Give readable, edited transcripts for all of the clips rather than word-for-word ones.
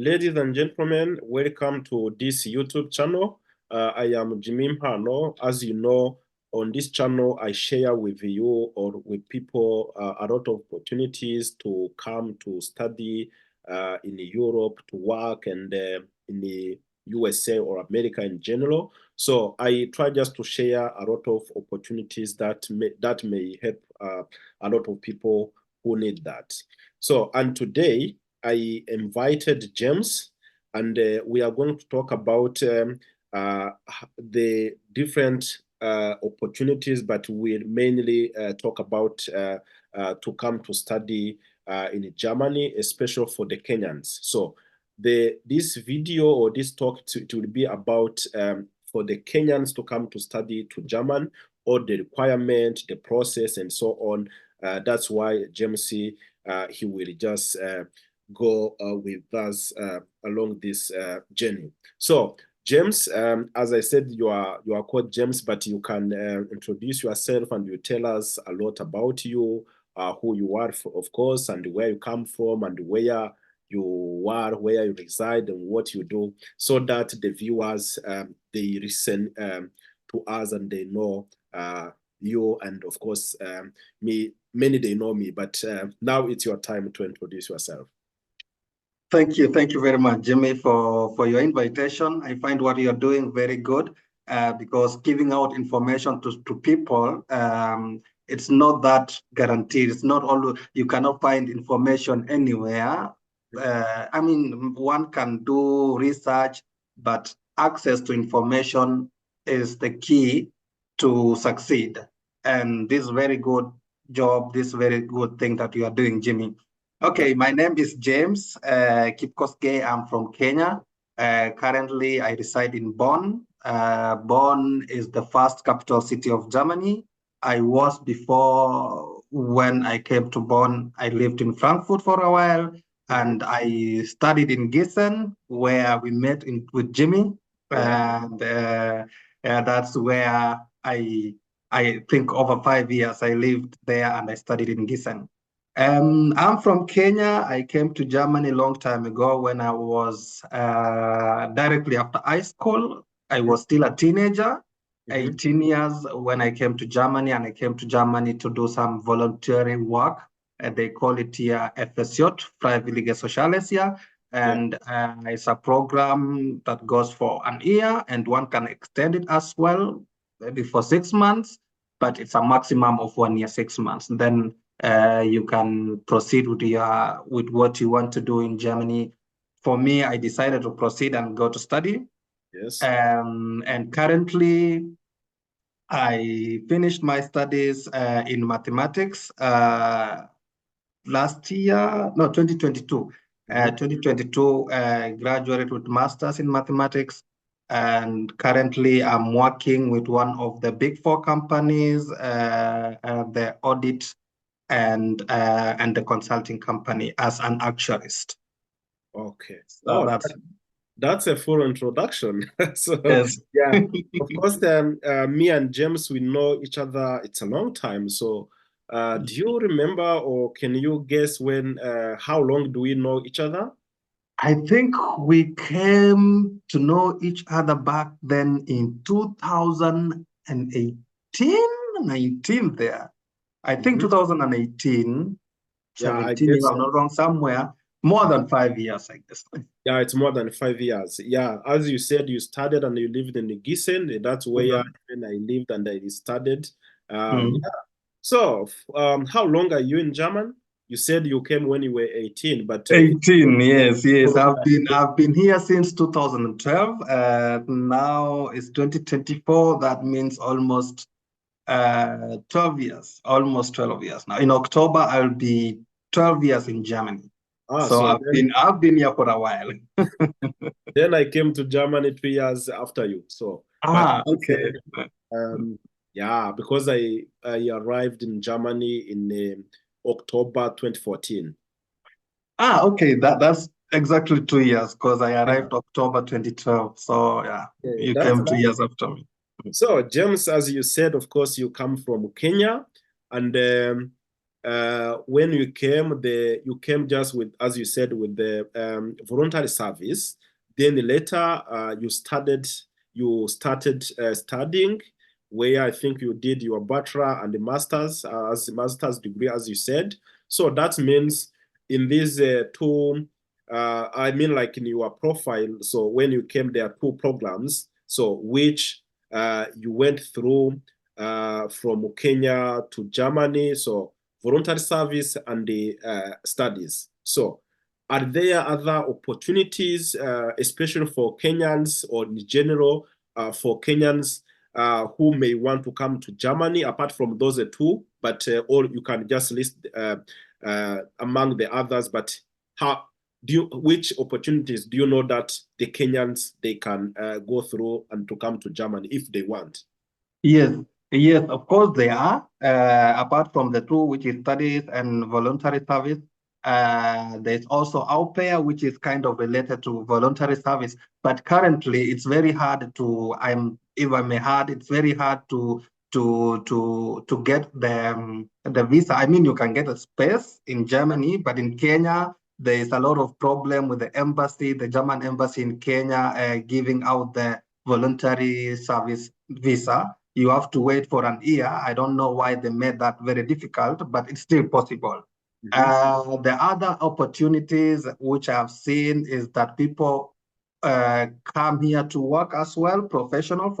ladies and gentlemen, welcome to this YouTube channel. I am Jimmy Hano. As you know, on this channel, I share with you or with people a lot of opportunities to come to study in Europe, to work, and in the USA or America in general. So I try just to share a lot of opportunities that may help a lot of people who need that. So, and today I invited James, and we are going to talk about the different opportunities, but we'll mainly talk about to come to study in Germany, especially for the Kenyans. So this video or this talk it will be about for the Kenyans to come to study to German, or the requirement, the process, and so on. That's why James, he will just go with us along this journey. So James, as I said, you are called James, but you can introduce yourself and you tell us a lot about you, who you are, of course, and where you come from, and where you are, where you reside, and what you do, so that the viewers they listen to us and they know you, and of course me. Many they know me, but now it's your time to introduce yourself. Thank you very much, Jimmy, for your invitation. I find what you're doing very good because giving out information to people, it's not that guaranteed. It's not all, you cannot find information anywhere. I mean, one can do research, but access to information is the key to succeed. And this very good job, this very good thing that you are doing, Jimmy. Okay, my name is James Kipkosgei. I'm from Kenya. Currently, I reside in Bonn. Bonn is the first capital city of Germany. I was before, when I came to Bonn, I lived in Frankfurt for a while, and I studied in Gießen, where we met with Jimmy. And that's where I think over 5 years I lived there, and I studied in Gießen. I'm from Kenya. I came to Germany a long time ago when I was directly after high school. I was still a teenager, 18 years when I came to Germany, and I came to Germany to do some volunteering work. They call it here FSJ, Freiwillige Soziales Jahr. And it's a program that goes for an year, and one can extend it as well, maybe for 6 months, but it's a maximum of 1 year, 6 months. Then you can proceed with what you want to do in Germany. For me, I decided to proceed and go to study. Yes. And currently, I finished my studies in mathematics last year, no, 2022. 2022, graduated with master's in mathematics. And currently, I'm working with one of the big 4 companies, the audit and the consulting company as an actuarist. Okay. So that's a full introduction. So yes. Yeah, of course, me and James, we know each other. It's a long time. So do you remember, or can you guess how long do we know each other? I think we came to know each other back then in 2018, 19 there. I think 2018, 17, if I'm not wrong, somewhere, more than 5 years, I guess. Yeah, it's more than 5 years. Yeah, as you said, you studied and you lived in Gießen. That's where I lived and I studied. Yeah. So, how long are you in German? You said you came when you were 18, but 18, yes. I've been here since 2012. Now it's 2024. That means almost 12 years, almost 12 years now. In October, I'll be 12 years in Germany. So I've been here for a while. Then I came to Germany 2 years after you. So okay. Yeah, because I arrived in Germany in October 2014. Okay. That's exactly 2 years, because I arrived October 2012. So yeah, you came 2 years after me. So James, as you said, of course, you come from Kenya, and when you came just with, as you said, with the voluntary service. Then later you started studying, where I think you did your bachelor and the master's as a master's degree, as you said. So that means in these two, I mean, like in your profile. So when you came, there are two programs. So which you went through from Kenya to Germany. So voluntary service and the studies. So are there other opportunities, especially for Kenyans or in general, for Kenyans who may want to come to Germany, apart from those two, but or you can just list among the others, but how which opportunities do you know that the Kenyans they can go through and to come to Germany if they want? Yes, yes, of course they are. Apart from the two, which is studies and voluntary service, there's also au pair, which is kind of related to voluntary service. But currently, it's very hard to. If I may add, it's very hard to get the visa. I mean, you can get a space in Germany, but in Kenya, there is a lot of problem with the embassy, the German embassy in Kenya, giving out the voluntary service visa. You have to wait for an year. I don't know why they made that very difficult, but it's still possible. The other opportunities which I've seen is that people come here to work as well, for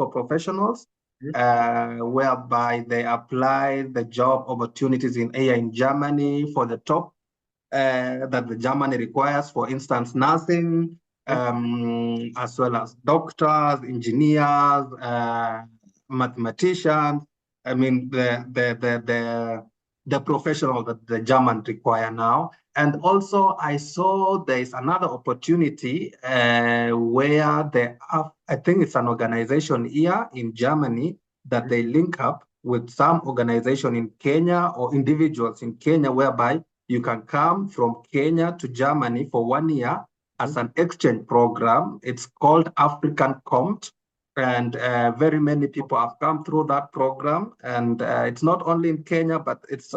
professionals, whereby they apply the job opportunities in Germany for the top that the Germany requires, for instance, nursing, as well as doctors, engineers, mathematicians. I mean, the professional that the German require now. And also, I saw there is another opportunity where they have, I think it's an organization here in Germany that they link up with some organization in Kenya or individuals in Kenya, whereby you can come from Kenya to Germany for 1 year as an exchange program. It's called African Compt, and very many people have come through that program. And it's not only in Kenya, but it's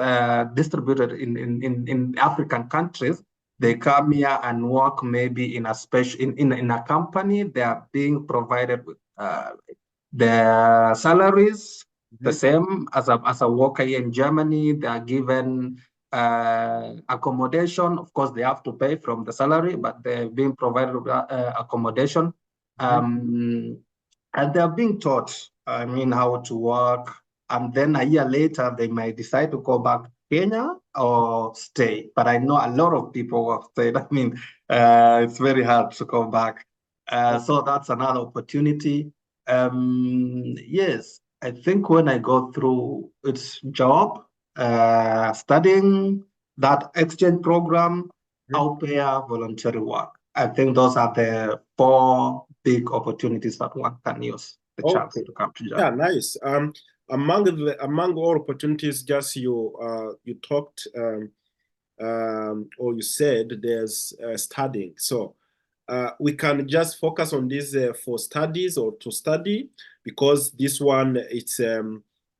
distributed in African countries. They come here and work maybe in a special in a company. They are being provided with their salaries the same as a worker here in Germany. They are given accommodation. Of course, they have to pay from the salary, but they're being provided with accommodation. And they're being taught, I mean, how to work. And then a year later, they might decide to go back to Kenya or stay. But I know a lot of people who have stayed. I mean, it's very hard to go back. So that's another opportunity. Yes, I think when I go through its job, studying, that exchange program, au pair, voluntary work. I think those are the 4 big opportunities that one can use the chance to come to Germany. Yeah, nice. Among all opportunities, just you talked or you said there's studying. So we can just focus on this for studies or to study, because this one it's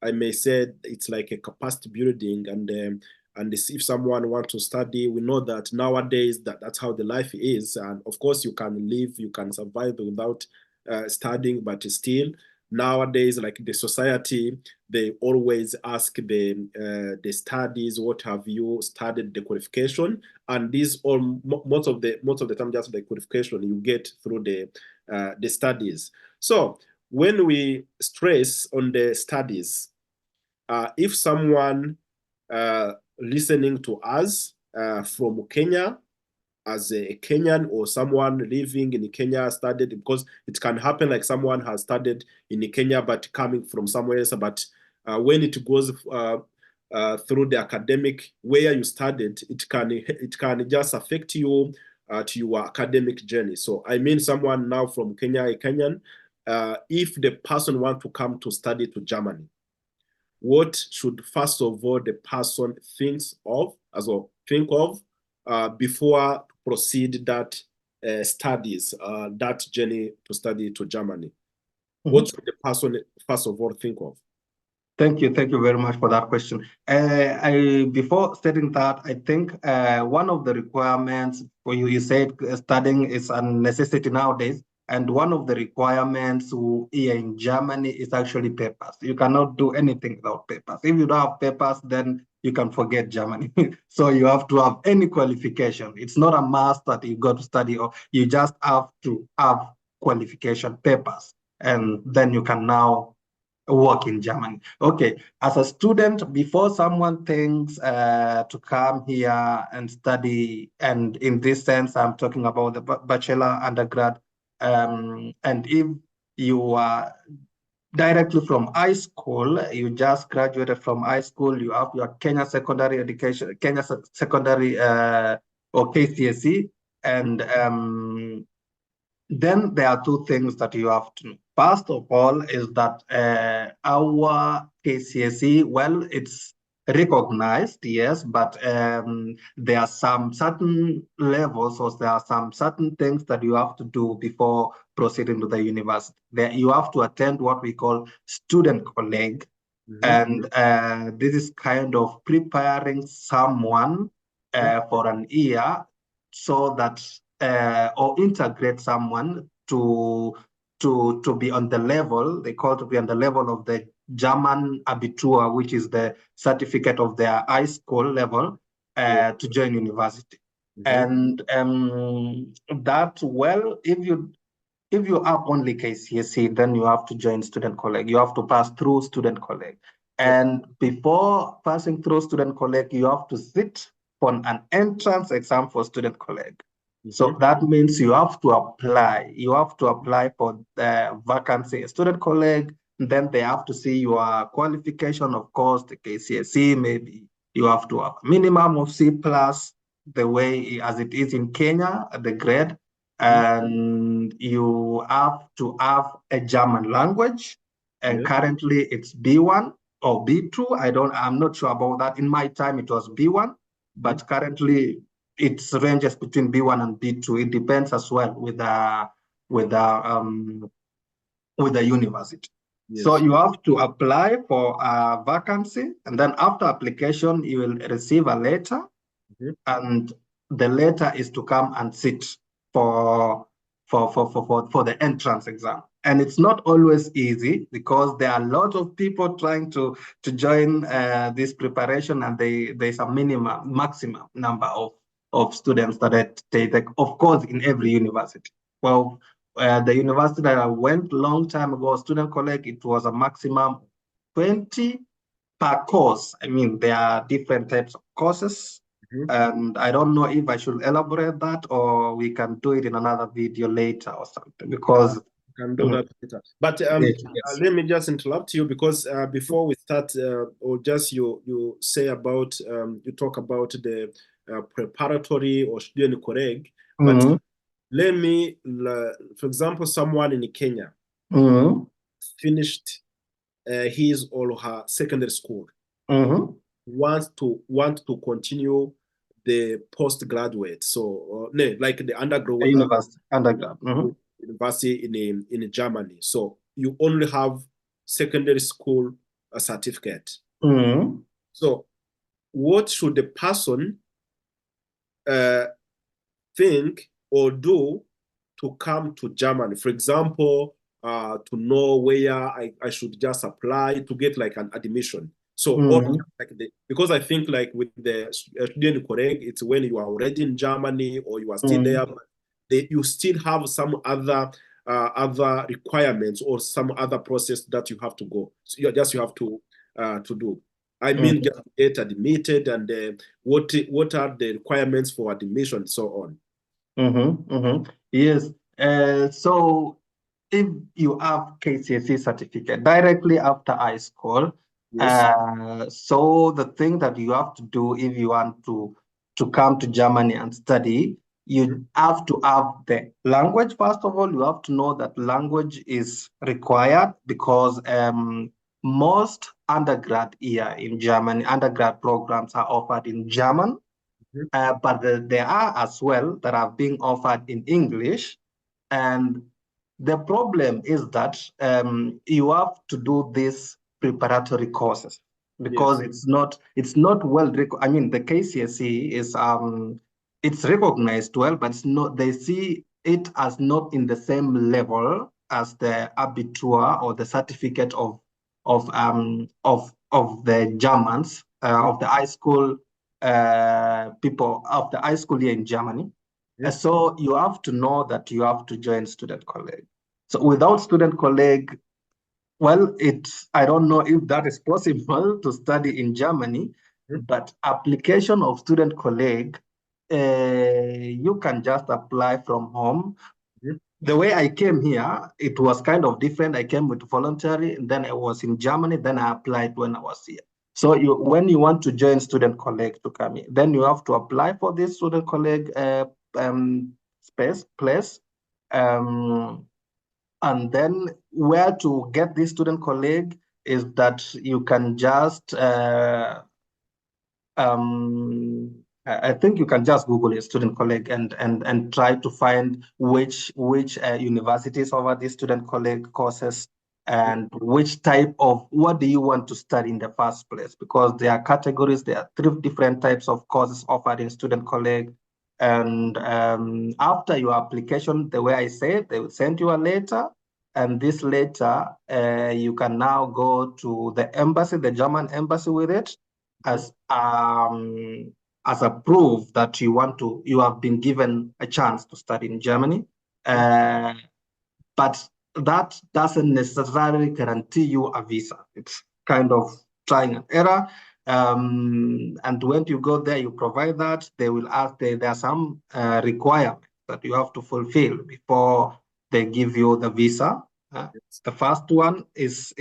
I may say it's like a capacity building, and if someone wants to study, we know that nowadays that's how the life is, and of course you can live, you can survive without studying, but still nowadays, like the society, they always ask the studies, what have you studied, the qualification, and these all most of the time just the qualification you get through the studies. So when we stress on the studies, if someone listening to us from Kenya, as a Kenyan or someone living in Kenya studied, because it can happen like someone has studied in Kenya but coming from somewhere else, but when it goes through the academic where you studied, it can just affect you to your academic journey. So I mean someone now from Kenya, a Kenyan, if the person wants to come to study to Germany, what should first of all the person think of before proceed that studies, that journey to study to Germany? What should the person first of all think of? Thank you very much for that question. Before stating that, I think one of the requirements for you said studying is a necessity nowadays, and one of the requirements here in Germany is actually papers. You cannot do anything without papers. If you don't have papers, then you can forget Germany. So you have to have any qualification. It's not a must that you go to study, or you just have to have qualification papers, and then you can now work in Germany. Okay, as a student, before someone thinks to come here and study, and in this sense, I'm talking about the bachelor, undergrad, and if you are directly from high school, you just graduated from high school, you have your Kenya secondary education, Kenya secondary or KCSE, and then there are two things that you have to know. First of all, is that our KCSE, well, it's recognized, yes, but there are some certain levels, or there are some certain things that you have to do before proceeding to the university. There, you have to attend what we call student colleague, and this is kind of preparing someone for an year, so that or integrate someone to be on the level, they call to be on the level of the German Abitur, which is the certificate of their high school level, to join university. And that, well, if you have only KCSE, then you have to join student college. You have to pass through student college. And before passing through student college, you have to sit for an entrance exam for student college. So that means you have to apply. You have to apply for the vacancy student college. Then they have to see your qualification, of course, the KCSE, maybe you have to have a minimum of C plus, the way as it is in Kenya, the grade. And you have to have a German language. And currently it's B1 or B2. I'm not sure about that. In my time, it was B1, but currently it ranges between B1 and B2. It depends as well with the university. So you have to apply for a vacancy, and then after application, you will receive a letter, and the letter is to come and sit for the entrance exam. And it's not always easy, because there are a lot of people trying to join this preparation, and there's a maximum number of students that they take, of course, in every university. Well, the university that I went long time ago, student college, it was a maximum 20 per course. I mean, there are different types of courses. And I don't know if I should elaborate that, or we can do it in another video later or something, because can do that later. But yes. let me just interrupt you, because before we start, or just you say about you talk about the preparatory or student college. But let me, for example, someone in Kenya finished his or her secondary school, want to continue the postgraduate, so like the undergraduate, university in Germany. So you only have secondary school certificate. So what should the person think or do to come to Germany? For example, to know where I should just apply to get like an admission. So like because I think like with the student correct, it's when you are already in Germany or you are still there, but you still have some other requirements or some other process that you have to go. So you have to do. I mean, just get admitted, and what are the requirements for admission, and so on. Yes. So if you have KCSE certificate directly after high school, so the thing that you have to do if you want to come to Germany and study, you have to have the language. First of all, you have to know that language is required, because most undergrad here in Germany, undergrad programs are offered in German. But there are as well that are being offered in English. And the problem is that you have to do this preparatory courses because Yes. it's not well. I mean, the KCSE is it's recognized well, but it's not. They see it as not in the same level as the Abitur or the certificate of the Germans of the high school people of the high school here in Germany. Mm-hmm. So you have to know that you have to join student colleague. So without student colleague, well, I don't know if that is possible to study in Germany, but application of student colleague, you can just apply from home. Mm-hmm. The way I came here, it was kind of different. I came with voluntary, and then I was in Germany, then I applied when I was here. So when you want to join student colleague to come here, then you have to apply for this student colleague place. Um, and then where to get this student colleague is that you can just I think you can just Google a student colleague and try to find which universities offer these student colleague courses and which type of what do you want to study in the first place, because there are categories, there are 3 different types of courses offered in student colleague. And after your application, the way I said, they will send you a letter, and this letter you can now go to the embassy, the German embassy, with it as a proof that you have been given a chance to study in Germany. But that doesn't necessarily guarantee you a visa. It's kind of trying and error. And when you go there, you provide that. They will ask, there are some requirements that you have to fulfill before they give you the visa. The first one is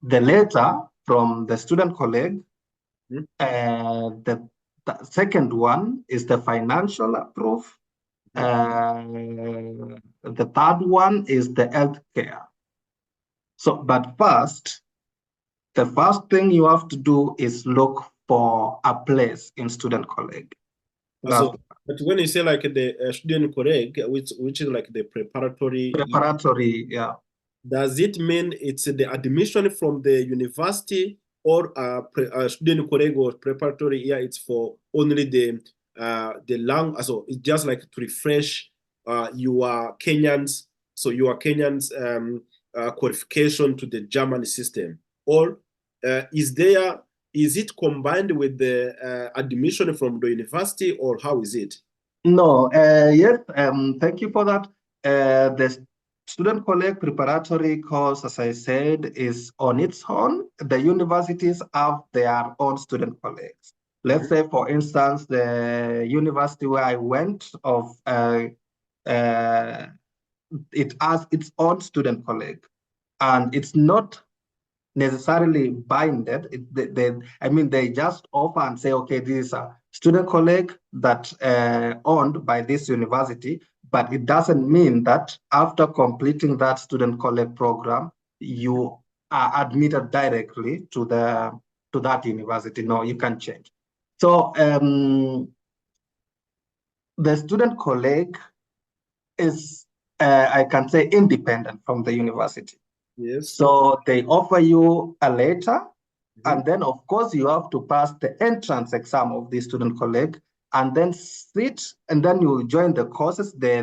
the letter from the student colleague. The second one is the financial proof. The third one is the health care. So, but first, the first thing you have to do is look for a place in student colleague. So, but when you say like the student colleague, which is like the preparatory, Preparatory, yeah. does it mean it's the admission from the university, or student colleague or preparatory year? It's for only the language. So it's just like to refresh your Kenyans. So your Kenyans qualification to the German system, or is it combined with the admission from the university, or how is it? No, yes, thank you for that. The student colleague preparatory course, as I said, is on its own. The universities have their own student colleagues. Let's say, for instance, the university where I went it has its own student colleague, and it's not necessarily binded. They just offer and say, okay, this is a student colleague that owned by this university, but it doesn't mean that after completing that student colleague program, you are admitted directly to that university. No, you can change. So the student colleague is, I can say, independent from the university. Yes. So they offer you a letter, and then, of course, you have to pass the entrance exam of the student colleague, and then sit, and then you join the courses. They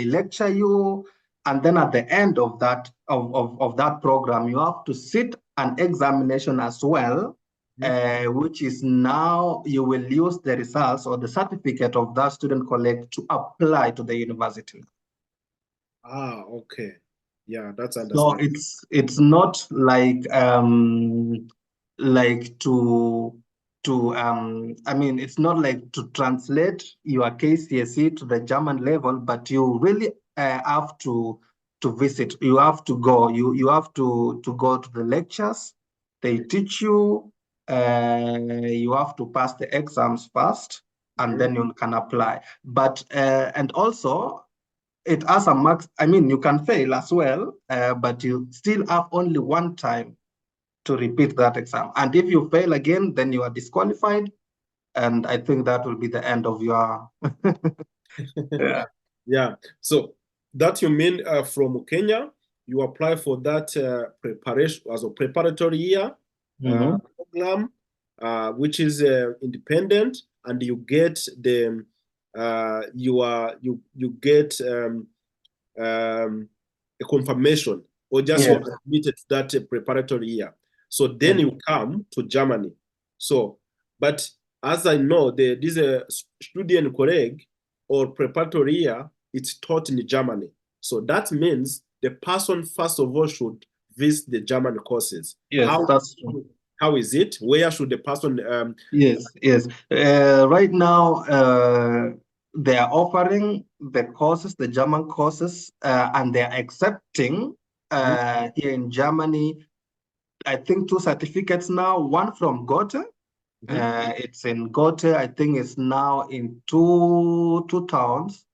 lecture you, and then at the end of that that program, you have to sit an examination as well, which is now you will use the results or the certificate of that student colleague to apply to the university. Okay. Yeah, that's So understandable. it's not like it's not like to translate your KCSE to the German level, but you really have to visit. You have to go. You have to go to the lectures. They teach you. You have to pass the exams first, and then you can apply. But and also, it has a max. I mean, you can fail as well, but you still have only one time to repeat that exam. And if you fail again, then you are disqualified. And I think that will be the end of your. Yeah. Yeah. So that you mean from Kenya, you apply for that preparation as a preparatory year program, which is independent, and you get the you get a confirmation, or just you Yes. are admitted to that preparatory year. So then Yes. you come to Germany. So, but as I know, this student colleague or preparatory year, it's taught in Germany. So that means the person first of all should visit the German courses. Yes, that's true. How is it? Where should the person Yes, yes. Right now, they are offering the courses, the German courses, and they're accepting here in Germany, I think two certificates now, one from Goethe. It's in Goethe. I think it's now in two towns,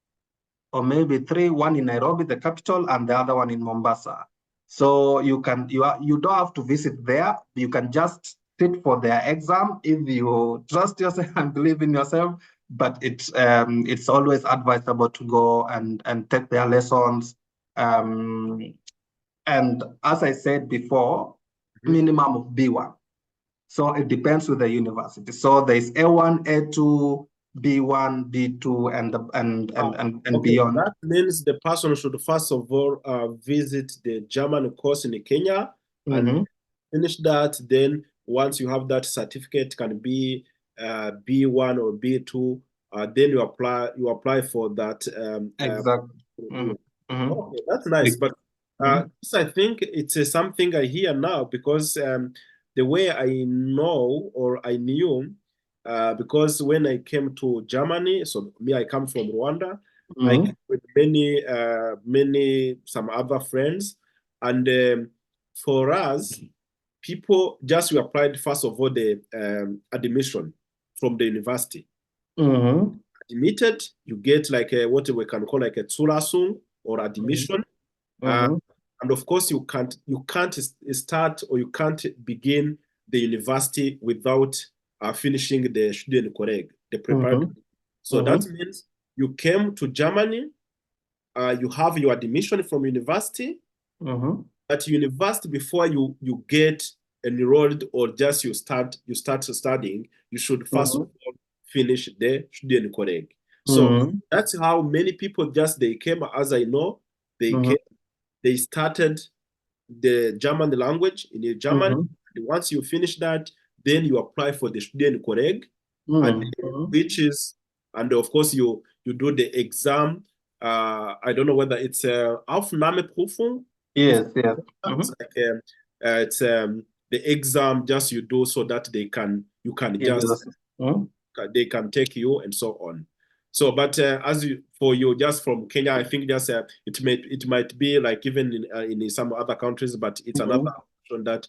or maybe three, one in Nairobi, the capital, and the other one in Mombasa. So you don't have to visit there. You can just sit for their exam if you trust yourself and believe in yourself. But it's always advisable to go and take their lessons. And as I said before, minimum of B1. So it depends with the university. So there's A1, A2, B1, B2, and Okay, beyond. that means the person should first of all visit the German course in Kenya and finish that. Then once you have that certificate, can be B1 or B2. Then you apply for that. Exactly. Okay, that's nice. But this, I think it's something I hear now, because the way I know or I knew, because when I came to Germany, so me, I come from Rwanda. I came with some other friends, and for us, people just we applied first of all the admission from the university. Admitted, you get like what we can call like a Zulassung or admission. And of course, you can't start, or you can't begin the university without finishing the Studienkolleg, the preparatory. So that means you came to Germany, you have your admission from university. At university, before you get enrolled, or just you start studying, you should first of all finish the Studienkolleg. So that's how many people just they came, as I know, they started the German language in German. Once you finish that, then you apply for the Studienkolleg, and and of course you do the exam. I don't know whether it's Aufnahmeprüfung. Yes, yes. It's like it's the exam just you do so that they can they can take you and so on. So, but for you just from Kenya, I think just it might be like even in some other countries, but it's another option that.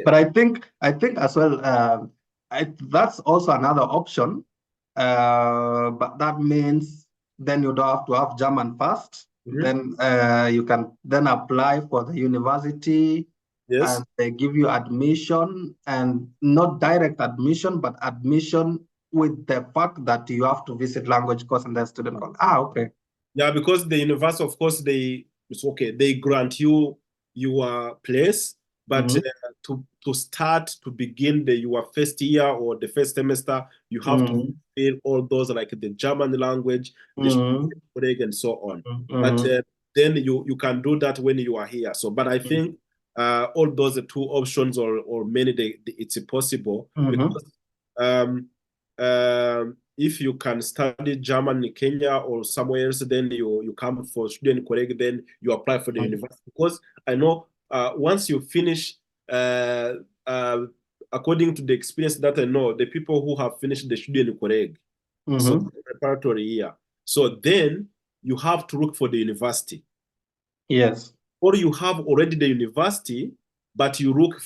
But I think as well, that's also another option. But that means then you don't have to have German first. Then you can then apply for the university. Yes. And they give you admission, and not direct admission, but admission with the fact that you have to visit language course and then student course. Okay. Yeah, because the university, of course, it's okay. They grant you your place, but to start to begin your first year or the first semester, you have to fill all those like the German language, the and so on. But then you can do that when you are here. So, but I think all those two options or many it's possible because if you can study German in Kenya or somewhere else, then you come for Studienkolleg, then you apply for the university. Because I know once you finish, according to the experience that I know, the people who have finished the Studienkolleg, so the preparatory year, so then you have to look for the university. Yes. Or you have already the university, but you look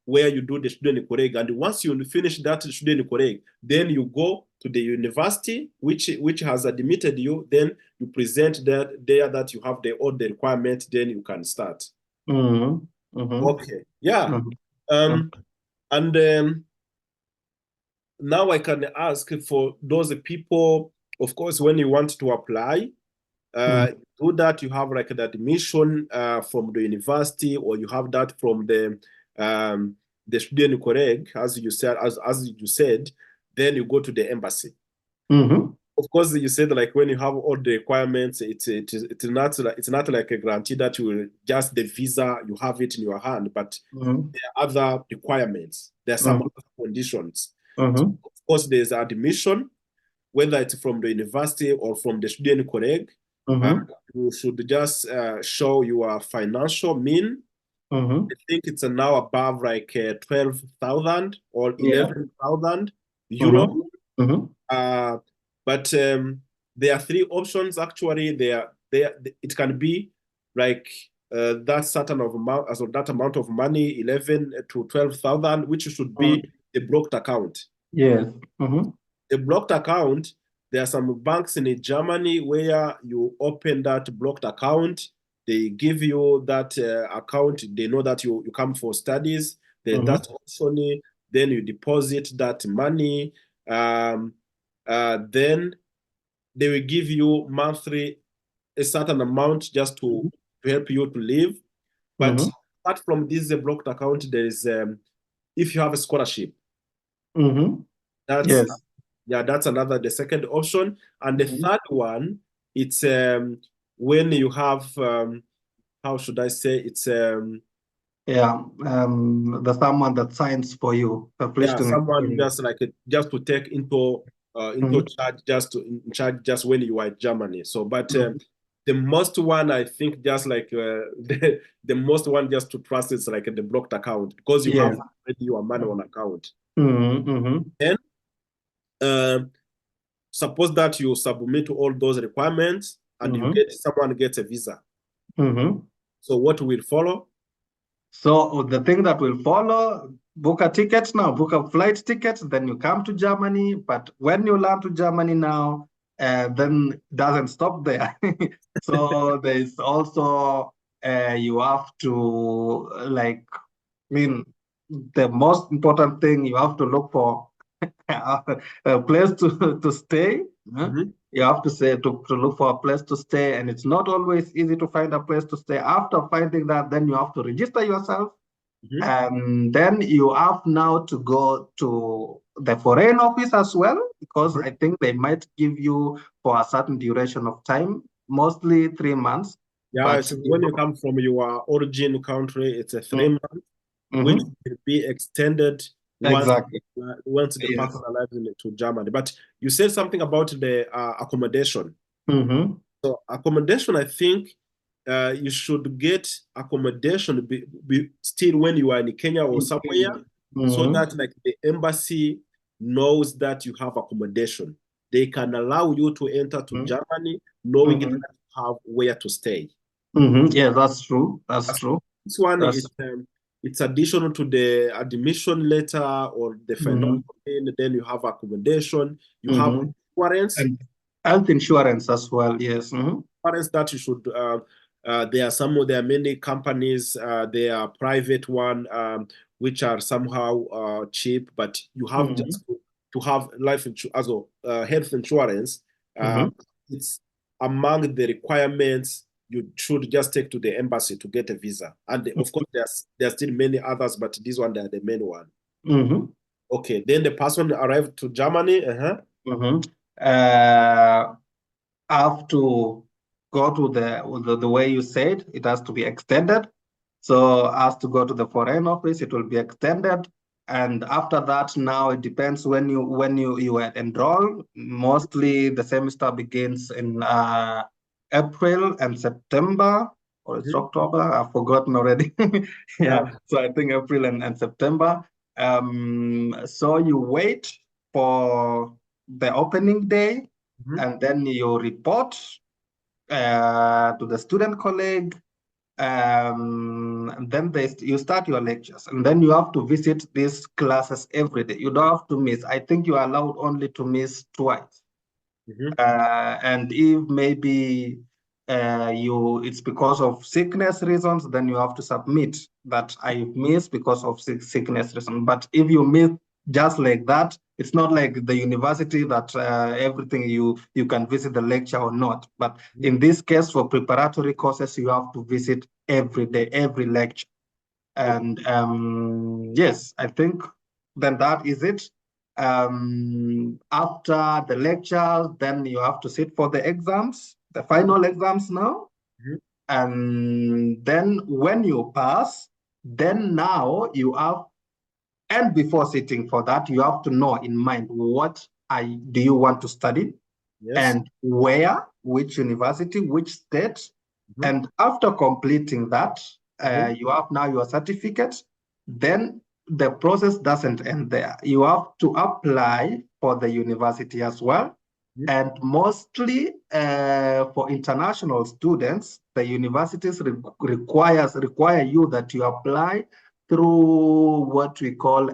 where you do the Studienkolleg, and once you finish that Studienkolleg, then you go to the university which has admitted you. Then you present that you have all the requirements. Then you can start. Okay, yeah. And now I can ask for those people. Of course, when you want to apply, Do that, you have like the admission from the university, or you have that from the student colleague, as you said, then you go to the embassy. Of course, you said like when you have all the requirements, it's not like a guarantee that you will just the visa, you have it in your hand, but there are other requirements. There are some other conditions. So of course, there's admission, whether it's from the university or from the student colleague. You should just show your financial mean. I think it's now above like 12,000 or 11,000 euro. But there are three options actually. It can be like that certain of amount, as of that amount of money, 11 to 12,000, which should be a blocked account. Yes. A blocked account. There are some banks in Germany where you open that blocked account. They give you that account. They know that you come for studies. That's option. Then you deposit that money. Then they will give you monthly a certain amount just to help you to live. But apart from this blocked account, there is if you have a scholarship. That's that's another, the second option. And the third one, it's when you have how should I say, it's the someone that signs for you, someone just like just to take into charge, just when you are in Germany. So but the most one, I think, just like the most one just to trust is like the blocked account, because you have already your money on account. Then suppose that you submit all those requirements and someone gets a visa. So what will follow? So the thing that will follow, book a ticket now, book a flight ticket, then you come to Germany. But when you land to Germany now, then it doesn't stop there. So there is also, you have to, the most important thing, you have to look for a place to stay. You have to say to look for a place to stay, and it's not always easy to find a place to stay. After finding that, then you have to register yourself, and then you have now to go to the foreign office as well, because I think they might give you for a certain duration of time, mostly 3 months. Yeah, when you come from your origin country, it's a 3 months, which will be extended once the person arrives to Germany. But you said something about the accommodation. So accommodation, I think you should get accommodation still when you are in Kenya or somewhere, so that like the embassy knows that you have accommodation. They can allow you to enter to Germany knowing that you have where to stay. Yeah, that's true. That's true. This one is it's additional to the admission letter or the financial thing. Then you have accommodation. You have insurance. And health insurance as well. Yes. Insurance that you should. There are many companies. There are private one which are somehow cheap, but you have just to have life insurance, health insurance. It's among the requirements you should just take to the embassy to get a visa. And of course, there's still many others, but this one, they're the main one. Okay, then the person arrived to Germany. Have to go to the way you said, it has to be extended. So as to go to the foreign office, it will be extended. And after that, now it depends when you enroll. Mostly the semester begins in April and September, or it's October. I've forgotten already. So I think April and September. So you wait for the opening day, and then you report to the student colleague. And then you start your lectures, and then you have to visit these classes every day. You don't have to miss. I think you are allowed only to miss twice. And if maybe it's because of sickness reasons, then you have to submit that I missed because of sickness reason. But if you miss just like that. It's not like the university that everything you can visit the lecture or not. But in this case, for preparatory courses, you have to visit every day, every lecture. And yes, I think then that is it. After the lecture, then you have to sit for the exams, the final exams now. Mhm. And then when you pass, then now you have, and before sitting for that, you have to know in mind what do you want to study Yes. and where, which university, which state. Mhm. And after completing that, Mhm. you have now your certificate. Then the process doesn't end there. You have to apply for the university as well. Mhm. And mostly for international students, the universities require you that you apply through what we call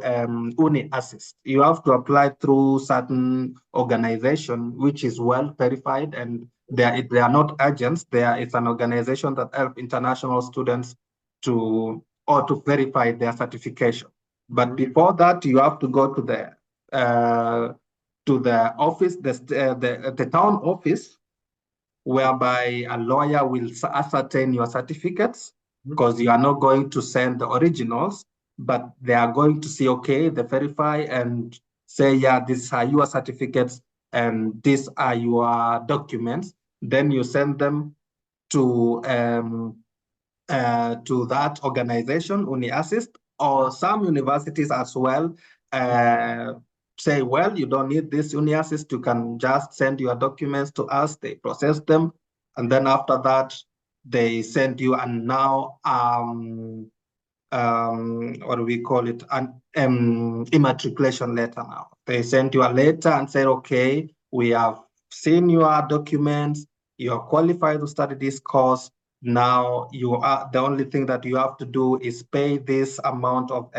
Uni Assist. You have to apply through certain organization which is well verified, and they are not agents. It's an organization that help international students to verify their certification. But before that, you have to go to the office, the town office, whereby a lawyer will ascertain your certificates, Mhm. because you are not going to send the originals, but they are going to see, okay, they verify and say, yeah, these are your certificates and these are your documents. Then you send them to that organization, UniAssist, or some universities as well say, well, you don't need this UniAssist, you can just send your documents to us, they process them, and then after that, they send you, and now what do we call it, an immatriculation letter now. They send you a letter and say, okay, we have seen your documents, you're qualified to study this course. Now you are, the only thing that you have to do is pay this amount of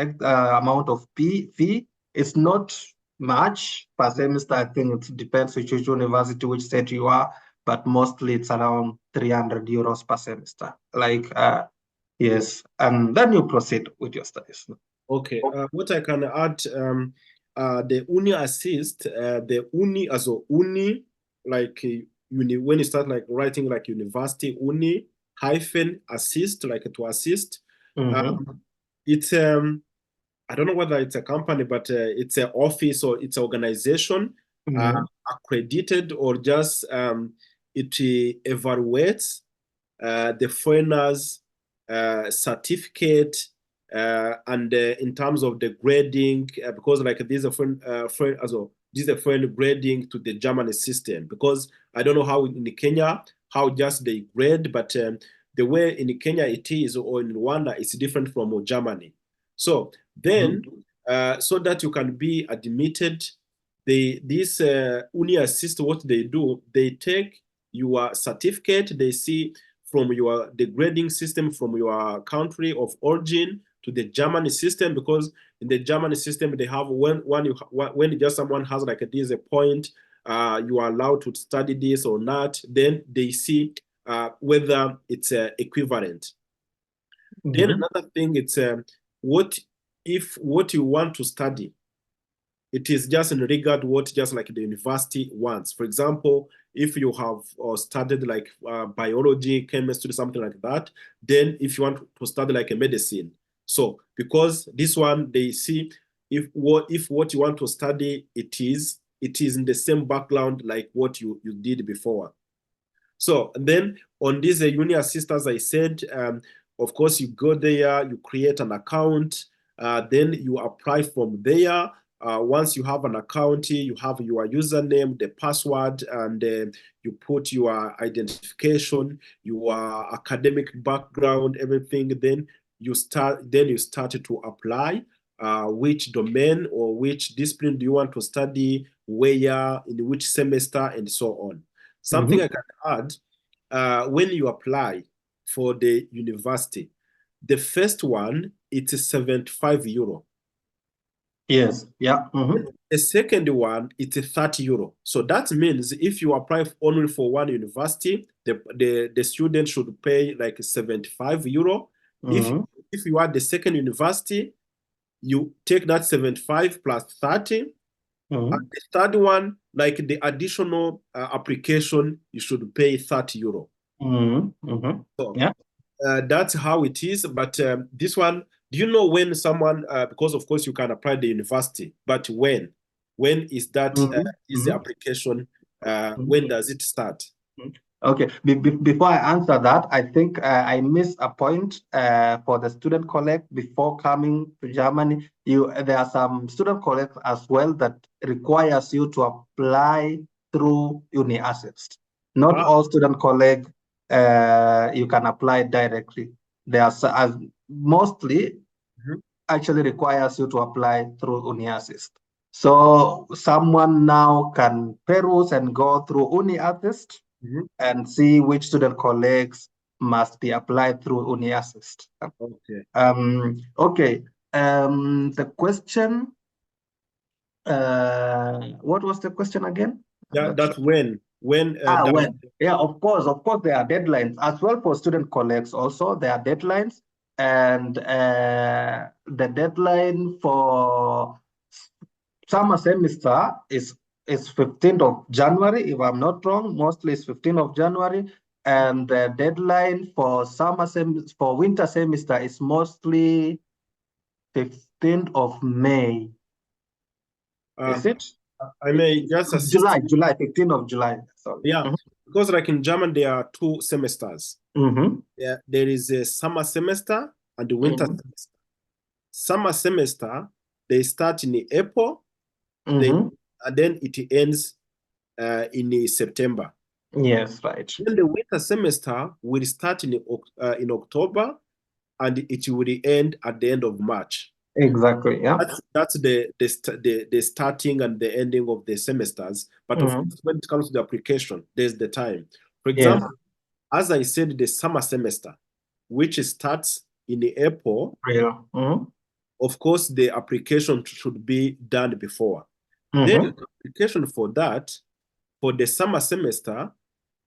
fee. It's not much per semester. I think it depends which university, which state you are, but mostly it's around 300 euros per semester. Yes, and then you proceed with your studies. Okay. What I can add, the Uni Assist, the Uni as a Uni, like when you start like writing like university Uni hyphen assist, like to assist. Mm-hmm. It's I don't know whether it's a company, but it's an office or it's an organization uh, Mm-hmm. accredited, or just it evaluates the foreigners certificate, and in terms of the grading, because like these are foreign as well, these are foreign grading to the German system, because I don't know how in Kenya how just they grade, but the way in Kenya it is, or in Rwanda it's different from Germany. So then, so that you can be admitted, this Uni Assist, what they do, they take your certificate, they see from the grading system from your country of origin to the German system, because in the German system they have when just someone has like this a point, you are allowed to study this or not. Then they see whether it's equivalent. Then Mm-hmm. another thing, it's what if what you want to study, it is just in regard what just like the university wants. For example, if you have studied like biology, chemistry, something like that, then if you want to study like a medicine, so because this one they see if what you want to study, it is in the same background like what you did before. So and then on this uni assistants, I said, of course, you go there, you create an account, then you apply from there. Once you have an account, you have your username, the password, and you put your identification, your academic background, everything. Then you start to apply. Which domain or which discipline do you want to study, where, in which semester, and so on. Something I Mm-hmm. can add, when you apply for the university, the first one, it's 75 euro. Yes. Yeah. Mm-hmm. The second one, it's 30 euro. So that means if you apply only for one university, the student should pay like 75 euro. If Mm-hmm. if you are the second university, you take that 75 plus 30. Mm-hmm. And the third one, like the additional application, you should pay 30 euro. Mm-hmm. Mm-hmm. So Yeah. that's how it is. But this one, do you know when someone, because of course you can apply the university, but when is that, is the application, when does it start? Okay, before I answer that, I think I missed a point for the student collect before coming to Germany. There are some student collect as well that requires you to apply through uni assets. Not all student collect you can apply directly. Mostly actually requires you to apply through uni assist. So someone now can peruse and go through uni assist and see which student colleagues must be applied through uni assist. Okay. Okay. The question. What was the question again? Yeah, that's when when. Yeah, of course, there are deadlines as well for student colleagues. Also, there are deadlines, and the deadline for summer semester is 15th of January, if I'm not wrong. Mostly it's 15th of January. And the deadline for for winter semester is mostly 15th of May. Is it? I may just assist. July, 15th of July. Sorry. Yeah, because like in German, there are 2 semesters. Yeah, there is a summer semester and the winter semester. Summer semester, they start in April, and then it ends in September. Yes, right. Then the winter semester will start in October, and it will end at the end of March. Exactly. Yeah. That's the starting and the ending of the semesters. But of course, when it comes to the application, there's the time. For example, as I said, the summer semester, which starts in April, of course, the application should be done before. Then the application for that, for the summer semester,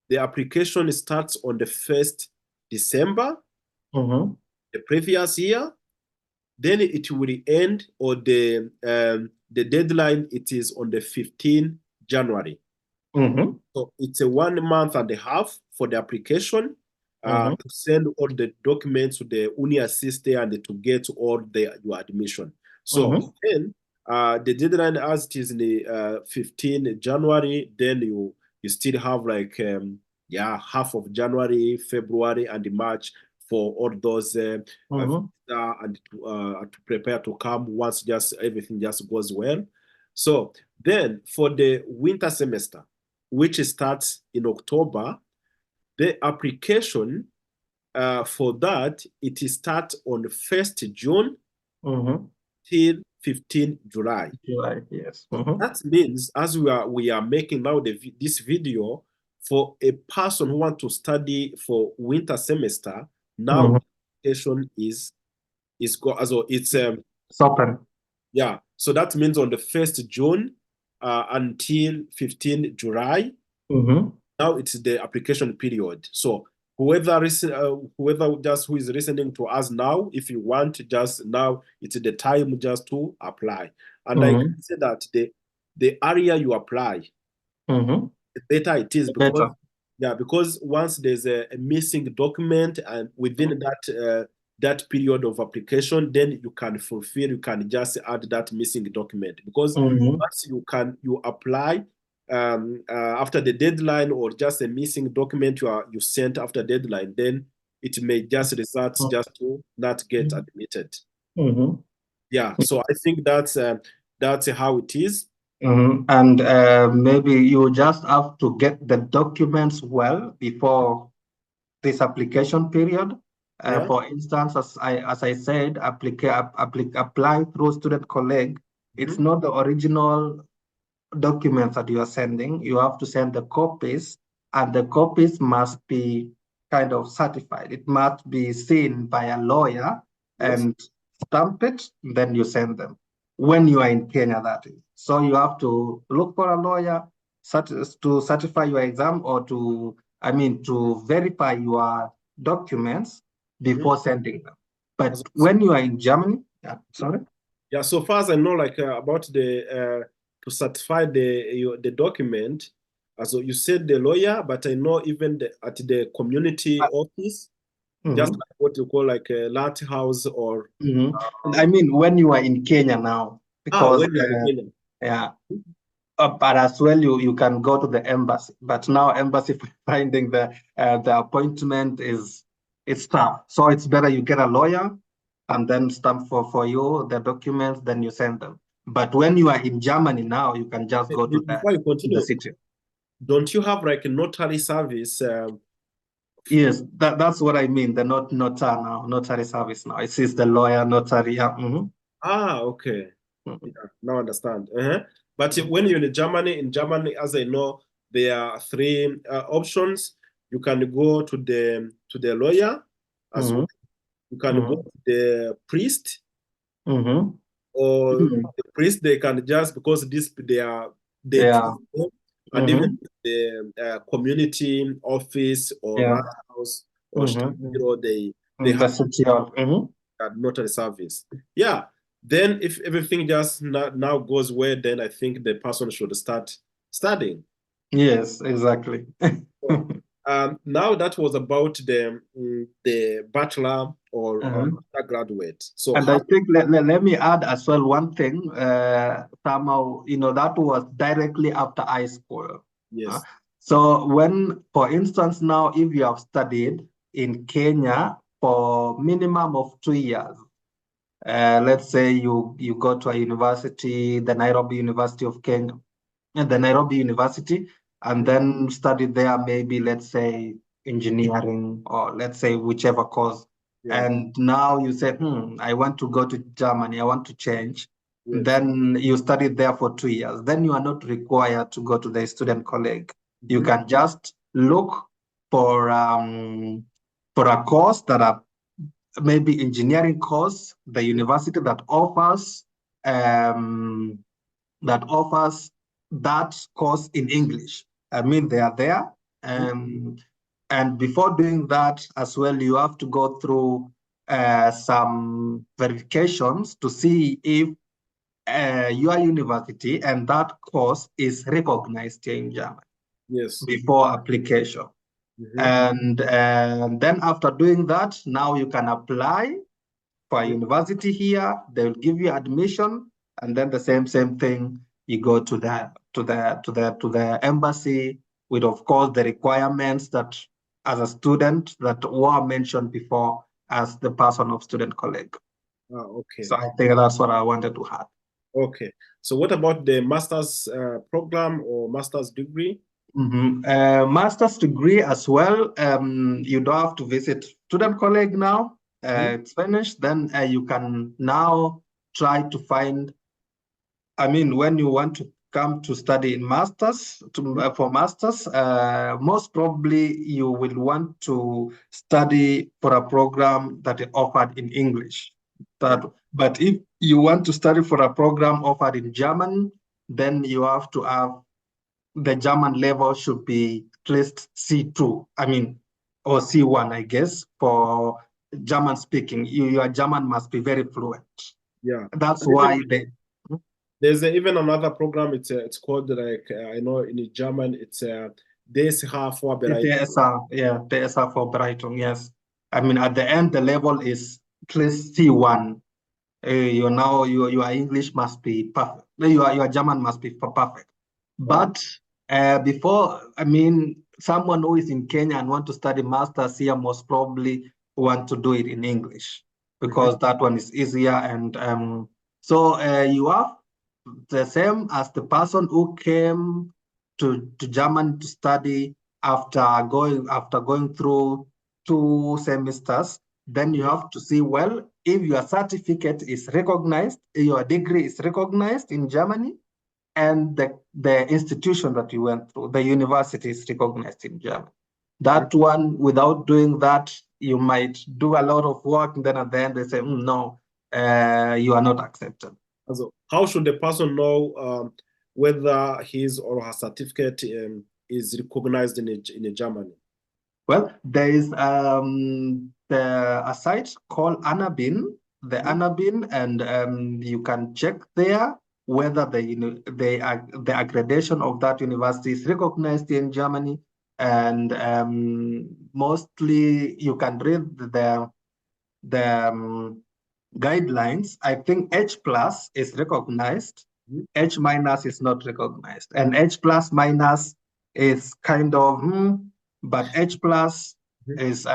the application starts on the 1st December, the previous year. Then it will end, or the deadline, it is on the 15th January. So it's a 1 month and a half for the application to send all the documents to the uni assistant and to get all your admission. So then the deadline as it is in the 15th January, then you still have like half of January, February, and March for all those and to prepare to come once just everything just goes well. So then for the winter semester, which starts in October, the application for that, it starts on the 1st June till 15th July. Yes. That means, as we are making now this video, for a person who wants to study for winter semester, now application is it's open. Yeah, so that means on the 1st June until 15th July. Now it's the application period. So whoever just who is listening to us now, if you want, just now it's the time just to apply. And I can say that the area you apply, the better it is, because once there's a missing document and within that period of application, then you can just add that missing document, because once you apply after the deadline, or just a missing document you sent after deadline, then it may just result just to not get admitted. Yeah, so I think that's how it is. And maybe you just have to get the documents well before this application period. For instance, as I said, apply through student colleague. It's not the original documents that you are sending. You have to send the copies, and the copies must be kind of certified. It must be seen by a lawyer and stamp it, then you send them. When you are in Kenya, that is. So you have to look for a lawyer to certify your exam, or to verify your documents before sending them. But when you are in Germany, sorry? Yeah, so far as I know, like about the to certify the document, so you said the lawyer, but I know even at the community office, just Mhm. like what you call like a latte house or I mean, when you are in Kenya now, because when you're in Kenya. yeah, but as well you can go to the embassy. But now embassy finding the appointment is it's tough. So it's better you get a lawyer and then stamp for you the documents, then you send them. But when you are in Germany now, you can just go to Before you the continue, city. don't you have like a notary service? Yes, that's what I mean. The notary service now. It is the lawyer notary. Yeah. Okay. Mhm. Yeah, now I understand. But when you're in Germany, as I know, there are three options. You can go to the lawyer as well. Mhm. You can go Mhm. to the priest, Mhm. or Mhm. the priest they can just because they Yeah. trust them, and even Mhm. the community office or Yeah. land house or Mhm. they have The city of. Mhm. a notary service. Yeah. Then if everything just now goes well, then I think the person should start studying. Yes, exactly. So, now that was about the bachelor or Uh-huh. undergraduate. So And I how? think let me add as well one thing. Somehow, that was directly after high school. Uh, Yes. so when, for instance, now if you have studied in Kenya for minimum of 2 years, let's say you go to a university, the Nairobi University of Kenya, and the Nairobi University, and then study there, maybe let's say engineering or let's say whichever course. Yeah. And now you say, I want to go to Germany, I want to change. Yes. Then you study there for 2 years. Then you are not required to go to the student college. You Mhm. can just look for a course that are maybe engineering course, the university um, that offers that course in English. I mean, they are there. Mhm. And before doing that as well, you have to go through some verifications to see if your university and that course is recognized here in Germany Yes. before application. Mhm. And then after doing that, now you can apply for a university here. They'll give you admission, and then the same thing. You go to the embassy with, of course, the requirements that as a student that were mentioned before as the person of student colleague. Okay. So I think that's what I wanted to add. Okay. So what about the master's program or master's degree? Master's degree as well. You don't have to visit student college now. Mhm. It's finished. Then you can now try to find. I mean, when you want to come to study in masters for masters, most probably you will want to study for a program that is offered in English. Yeah. But if you want to study for a program offered in German, then you have to have the German level should be at least C2. I mean, or C1, I guess, for German speaking. Your German must be very fluent. Yeah. That's And even why they. there's even another program. It's called like I know in German it's DSH Vorbereitung. PSR, yeah, PSR for Brighton, yes. I mean, at the end, the level is at least C1. Your English must be perfect. Your German must be perfect. Oh, But before, I mean, someone who is in Kenya and want to study masters here most probably want to do it in English mhm. because that one is easier. And so you have the same as the person who came to Germany to study after going through 2 semesters. Then you have to see, well, if your certificate is recognized, your degree is recognized in Germany, and the institution that you went through, the university is recognized in Germany. That one, without doing that, you might do a lot of work, and then at the end they say, no, you are not accepted. Also, how should the person know whether his or her certificate is recognized in Germany? Well, there is a site called Anabin. the ANABIN, and you can check there whether the accreditation of that university is recognized in Germany. And mostly you can read the guidelines. I think H plus is recognized, H minus is not recognized, and H plus minus is kind of but H plus is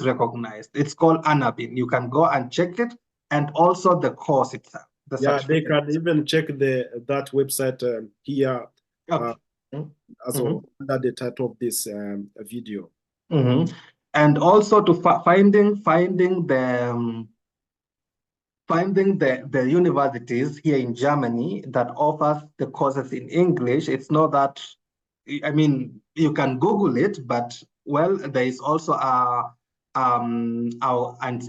recognized. It's called ANABIN. You can go and check it, and also the course itself, the Yeah, they certificate. can even check that website here Okay. under the title of this video. And also to finding the universities here in Germany that offers the courses in English. It's not that, I mean, you can Google it, but well, there is also an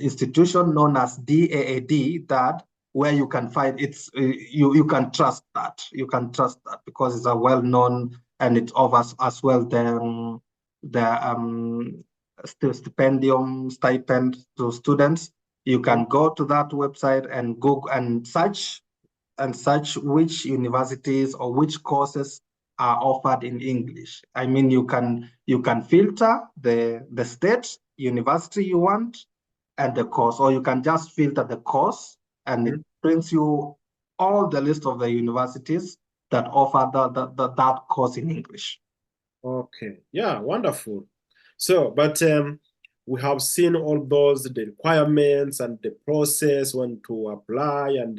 institution known as DAAD that where you can find you can trust that. You can trust that because it's a well-known, and it offers as well the stipend to students. You can go to that website and Google and search which universities or which courses are offered in English. I mean, you can filter the state university you want and the course, or you can just filter the course, and it brings you all the list of the universities that offer that course in English. Okay, yeah, wonderful. So, but we have seen all those, the requirements and the process when to apply and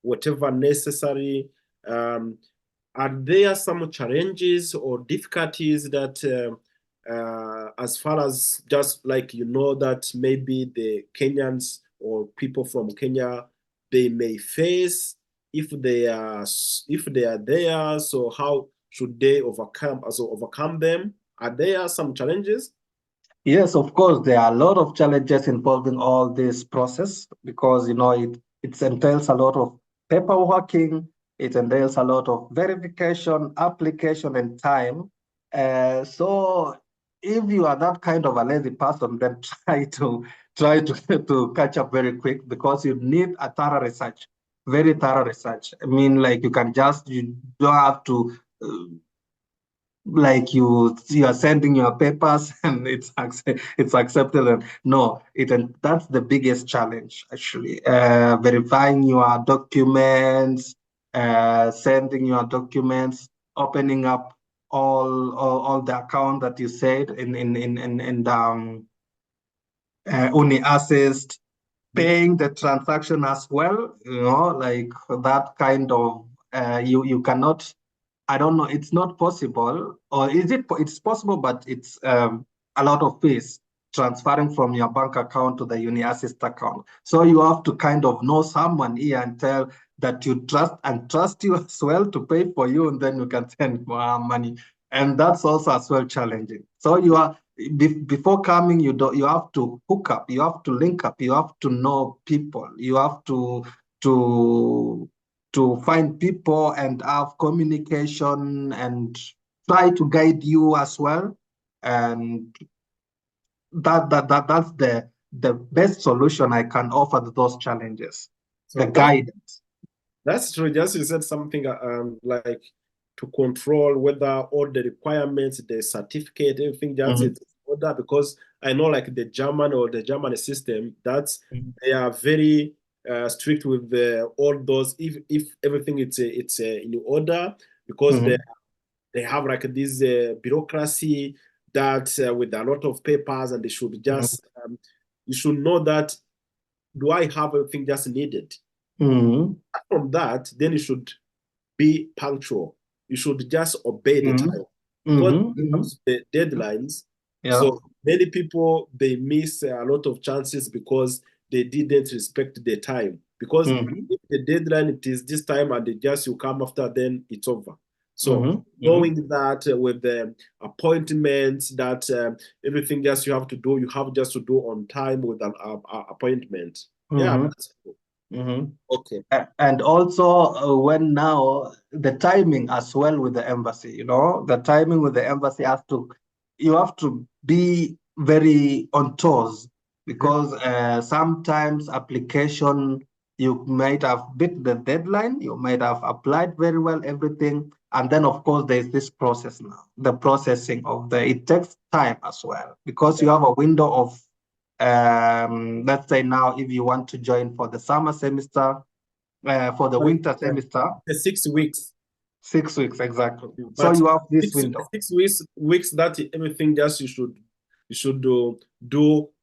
whatever necessary. Are there some challenges or difficulties that, as far as just like that maybe the Kenyans or people from Kenya they may face if they are there? So how should they overcome them? Are there some challenges? Yes, of course, there are a lot of challenges involving all this process because it entails a lot of paperworking, it entails a lot of verification, application, and time. So if you are that kind of a lazy person, then try to catch up very quick because you need a thorough research, very thorough research. I mean, like you don't have to. Like you are sending your papers and it's accepted. And no, that's the biggest challenge actually. Verifying your documents, sending your documents, opening up all the account that you said in the Uni Assist, paying the transaction as well. Like that kind of you cannot. I don't know. It's not possible, or is it? It's possible, but it's a lot of fees transferring from your bank account to the UniAssist account. So you have to kind of know someone here and tell that you trust you as well to pay for you, and then you can send more money. And that's also as well challenging. So before coming, you have to hook up, you have to link up, you have to know people, you have to find people and have communication and try to guide you as well. And that's the best solution I can offer to those challenges. The So guidance. that's true. Just you said something like to control whether all the requirements, the certificate, everything just is in order. Because I know like the German system, they are very strict with all those. If everything it's in order, because they have like this bureaucracy that with a lot of papers, and they should just you should know that do I have everything just needed. Apart from that, then you should be punctual. You should just obey the time because it comes to the deadlines. Yeah. So many people they miss a lot of chances because they didn't respect the time. Because if the deadline it is this time and you come after, then it's over. So knowing that with the appointments, that everything just you have just to do on time with an appointment. Yeah, that's cool. Okay. And also when now the timing as well with the embassy, the timing with the embassy you have to be very on toes because sometimes application, you might have beat the deadline, you might have applied very well, everything. And then, of course, there's this process now, the processing of it takes time as well, because you have a window of, let's say now, if you want to join for the summer semester, for the winter semester. 6 weeks. 6 weeks, exactly. But so you have this window. 6 weeks that everything just you should do.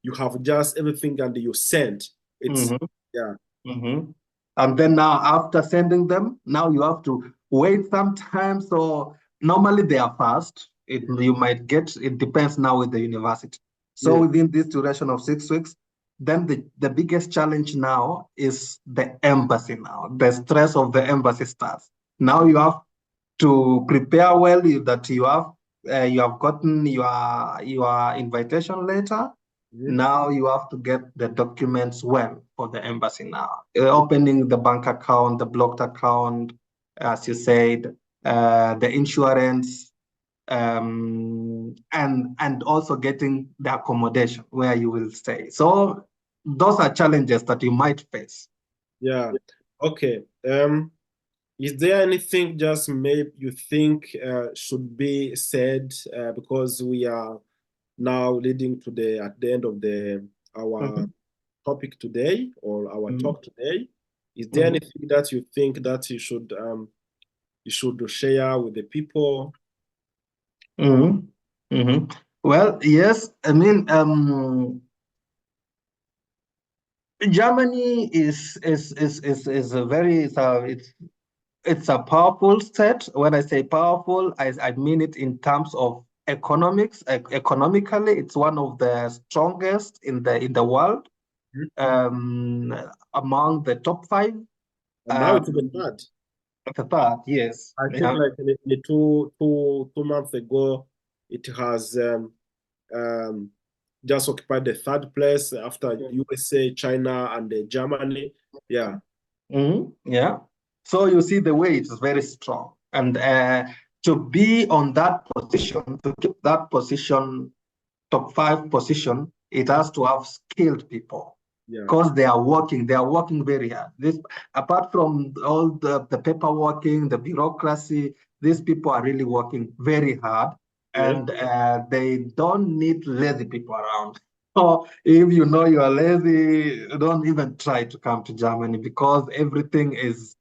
You have just everything and you send. It's yeah. And then now after sending them, now you have to wait some time. So normally they are fast. You might get, it depends now with the university. So within this duration of 6 weeks, then the biggest challenge now is the embassy now. The stress of the embassy starts. Now you have to prepare well, that you have gotten your invitation letter. Now you have to get the documents well for the embassy now. Opening the bank account, the blocked account, as you said, the insurance, and also getting the accommodation where you will stay. So those are challenges that you might face. Yeah. Okay. Is there anything just maybe you think should be said, because we are now leading to at the end of our topic today, or our talk today? Is there anything that you think that you should share with the people? Well, yes. I mean, Germany is a very it's a powerful state. When I say powerful, I mean it in terms of economics. Economically, it's one of the strongest in the world, among the top 5. And now it's the third. The third, yes. I think like in two months ago, it has just occupied the third place after USA, China, and Germany. Yeah. Yeah. So you see the way it's very strong. And to be on that position, to keep that position, top 5 position, it has to have skilled people. Because they are working very hard. Apart from all the paperwork, the bureaucracy, these people are really working very hard, and they don't need lazy people around. So if you know you are lazy, don't even try to come to Germany, because everything is,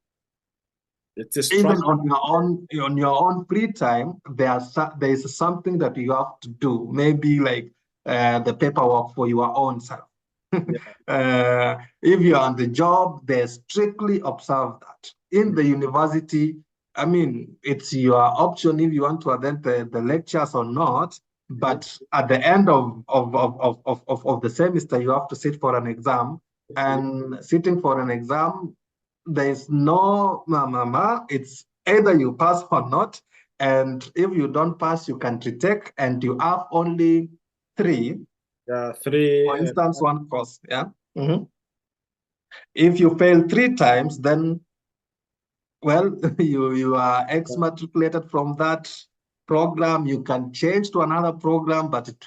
even on your own free time, there is something that you have to do. Maybe like the paperwork for your own self. If you're on the job, they strictly observe that. In the university, I mean, it's your option if you want to attend the lectures or not. But at the end of the semester, you have to sit for an exam. And sitting for an exam, there's no mama. It's either you pass or not. And if you don't pass, you can retake, and you have only 3. For instance, one course. If you fail 3 times, then, well, you are exmatriculated from that program. You can change to another program, but it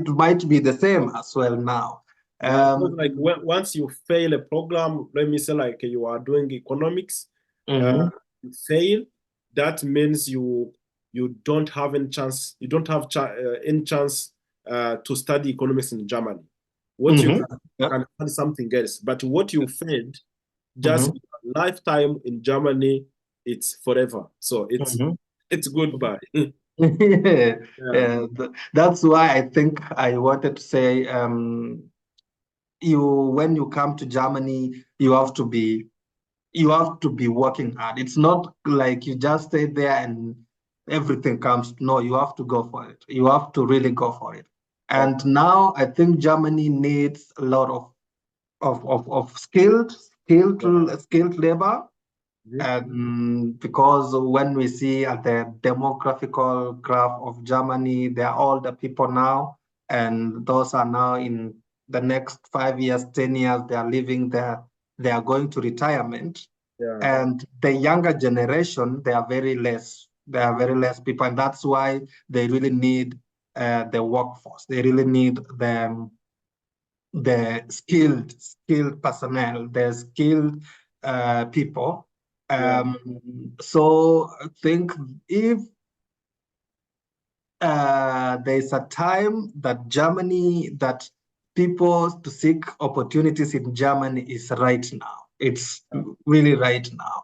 might be the same as well now. Like once you fail a program, let me say like you are doing economics, you fail, that means you don't have any chance. You don't have any chance to study economics in Germany. What you can study something else, but what you failed, just lifetime in Germany, it's forever. So it's goodbye. That's why I think I wanted to say, when you come to Germany, you have to be working hard. It's not like you just stay there and everything comes. No, you have to go for it. You have to really go for it. And now I think Germany needs a lot of skilled labor. Because when we see at the demographical graph of Germany, they're all the people now, and those are now in the next 5 years, 10 years, they are living there. They are going to retirement. And the younger generation, they are very less. There are very less people, and that's why they really need the workforce. They really need the skilled personnel, the skilled people. So I think if there's a time that people to seek opportunities in Germany is right now. It's really right now.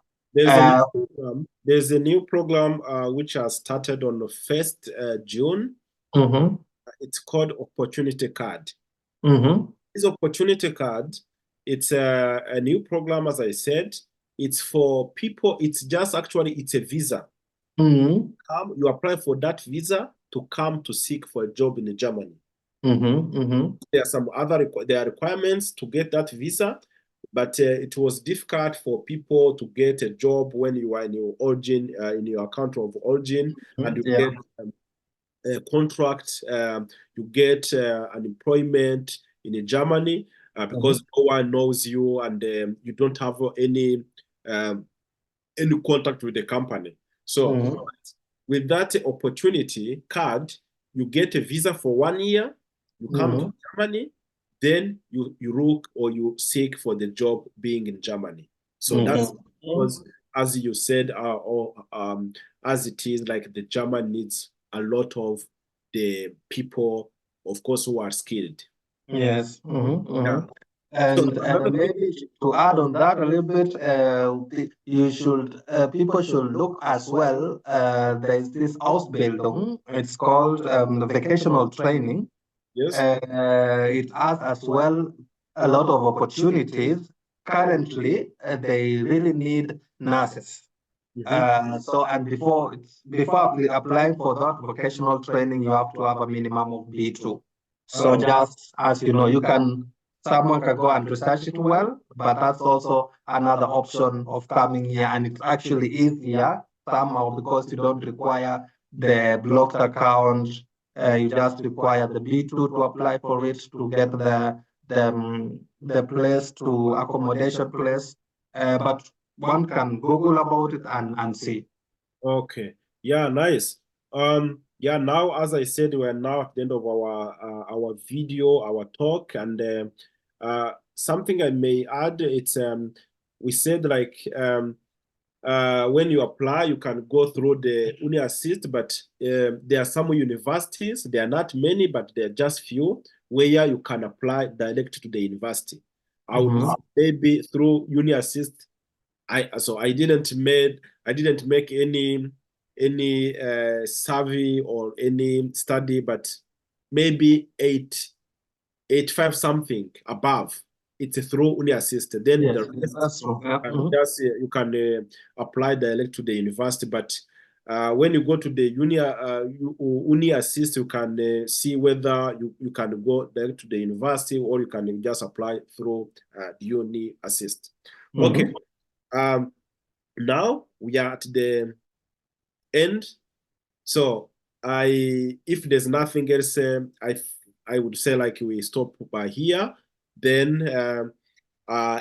There's a new program which has started on the 1st June. It's called Opportunity Card. This Opportunity Card, it's a new program, as I said. It's for people. It's a visa. You apply for that visa to come to seek for a job in Germany. There are some other requirements to get that visa, but it was difficult for people to get a job when you are in your origin, in your country of origin, and you get a contract, you get an employment in Germany because no one knows you and you don't have any contact with the company. So with that opportunity card, you get a visa for 1 year, you come to Germany, then you look or you seek for the job being in Germany. So that's because, as you said, as it is, like the German needs a lot of the people, of course, who are skilled. Yes. And maybe to add on that a little bit, people should look as well. There's this Ausbildung. It's called the vocational training. Yes. It has as well a lot of opportunities. Currently, they really need nurses. And before applying for that vocational training, you have to have a minimum of B2. So just as you know, someone can go and research it well, but that's also another option of coming here, and it's actually easier somehow because you don't require the blocked account. You just require the B2 to apply for it to get the place to accommodation place. But one can Google about it and see. Okay. Yeah, nice. Yeah, now as I said, we're now at the end of our video, our talk, and something I may add, it's we said like when you apply, you can go through the Uni Assist, but there are some universities, there are not many, but there are just few where you can apply direct to the university. I would maybe through Uni Assist. I didn't make any survey or any study, but maybe 85 something above. It's through Uni Assist. Then yes, the rest, that's true. you can apply direct to the university. But when you go to the Uni Assist, you can see whether you can go direct to the university or you can just apply through the Uni Assist. Okay. Now we are at the end. So if there's nothing else, I would say like we stop by here. Then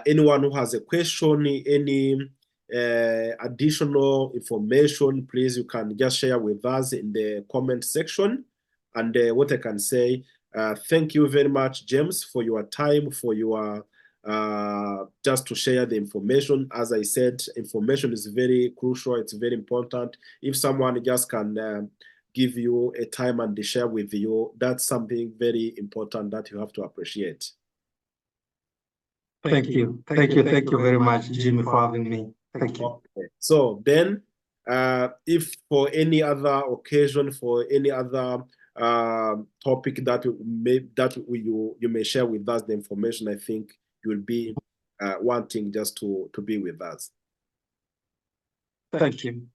anyone who has a question, any additional information, please, you can just share with us in the comment section. And what I can say, thank you very much, James, for your time, for your just to share the information. As I said, information is very crucial. It's very important. If someone just can give you a time and share with you, that's something very important that you have to appreciate. Thank you. Thank you very much, Jimmy, for having me. Thank you. Okay. So then, if for any other occasion, for any other topic that you may share with us the information, I think you will be wanting just to be with us. Thank you.